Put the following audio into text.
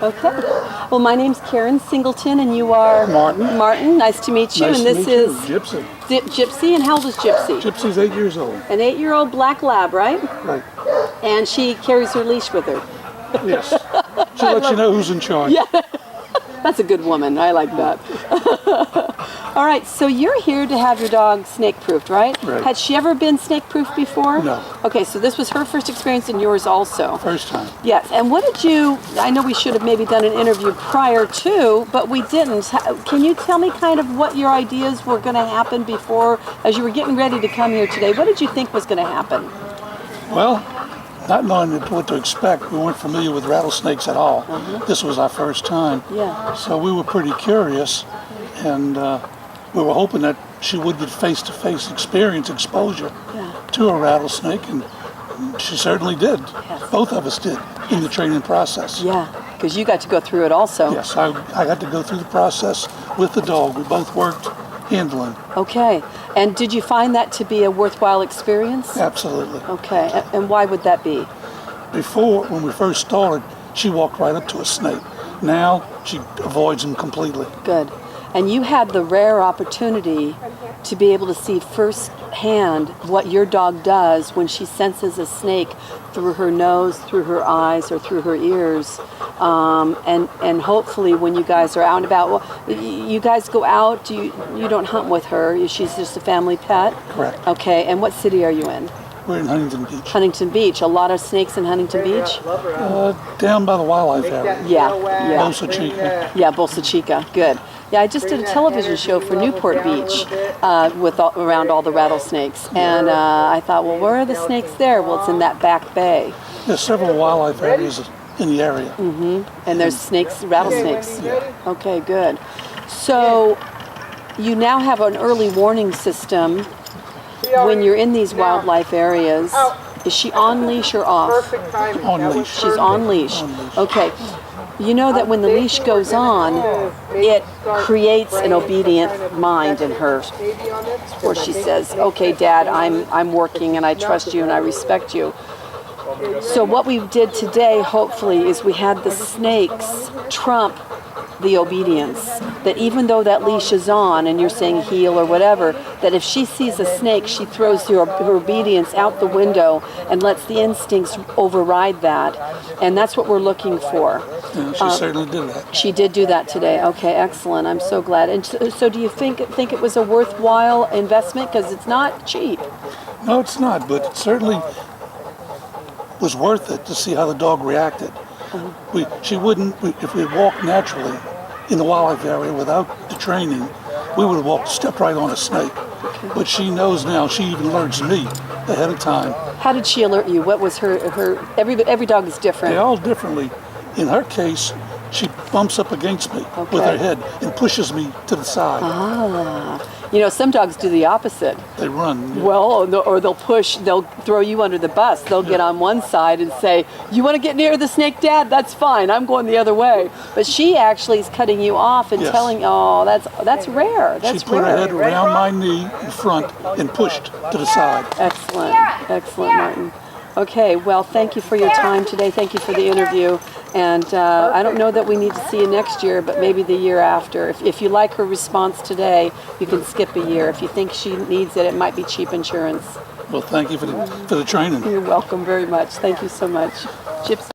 Okay. Well, my name's Karen Singleton, and you are Martin. Martin. Nice to meet you. Nice and to this meet is you. Gypsy. Gypsy. And how old is Gypsy? Gypsy's 8 years old. An 8-year-old black lab, right? Right. And she carries her leash with her. Yes. She'll let you know who's in charge. Yeah. That's a good woman. I like that. All right, so you're here to have your dog snake-proofed, right? Right. Had she ever been snake-proofed before? No. Okay, so this was her first experience and yours also. First time. Yes, and what did you, I know we should have maybe done an interview prior to, but we didn't. Can you tell me kind of what your ideas were going to happen before, as you were getting ready to come here today? What did you think was going to happen? Well, not knowing what to expect, we weren't familiar with rattlesnakes at all. This was our first time. Yeah. So we were pretty curious, and we were hoping that she would get face-to-face experience, exposure to a rattlesnake, and she certainly did. Yes. Both of us did in the training process. Yeah, because you got to go through it also. Yes, I got to go through the process with the dog. We both worked handling. Okay, and did you find that to be a worthwhile experience? Absolutely. Okay, and why would that be? Before, when we first started, she walked right up to a snake. Now, she avoids them completely. Good. And you had the rare opportunity to be able to see firsthand what your dog does when she senses a snake through her nose, through her eyes, or through her ears. And hopefully when you guys are out and about, well, you guys go out, you don't hunt with her, she's just a family pet? Correct. Okay, and what city are you in? We're in Huntington Beach. Huntington Beach. A lot of snakes in Huntington Beach? Down by the wildlife area. Yeah. Bolsa Chica. Yeah, Bolsa Chica. Good. Yeah, I just did a television show for Newport Beach around all the rattlesnakes. And I thought, well, where are the snakes there? Well, it's in that back bay. There's several wildlife areas in the area. And there's snakes, rattlesnakes. Okay, good. So you now have an early warning system when you're in these wildlife areas. Is she on leash or off? On leash. She's on leash. On leash. Okay. You know that when the leash goes on, it creates an obedient mind in her, where she says, okay, Dad, I'm working and I trust you and I respect you. So what we did today, hopefully, is we had the snakes trump the obedience. That even though that leash is on and you're saying heel or whatever, that if she sees a snake, she throws her obedience out the window and lets the instincts override that. And that's what we're looking for. Yeah, she certainly did that. She did do that today. Okay, excellent. I'm so glad. And so do you think it was a worthwhile investment? Because it's not cheap. No, it's not, but it certainly was worth it to see how the dog reacted. She wouldn't, if we had walked naturally in the wildlife area without the training, we would have stepped right on a snake. Okay. But she knows now, she even alerts me ahead of time. How did she alert you? What was her every dog is different. They all differently. In her case, she bumps up against me with her head and pushes me to the side. Ah, you know, some dogs do the opposite. They run. Well, or they'll throw you under the bus. They'll get on one side and say, you want to get near the snake, Dad? That's fine. I'm going the other way. But she actually is cutting you off and telling, oh, that's rare. That's she put rare. her head around my knee in front and pushed to the side. Excellent. Excellent, Martin. Okay, well, thank you for your time today. Thank you for the interview. And I don't know that we need to see you next year, but maybe the year after. If you like her response today, you can skip a year. If you think she needs it, it might be cheap insurance. Well, thank you for the training. You're welcome very much. Thank you so much. Gypsy.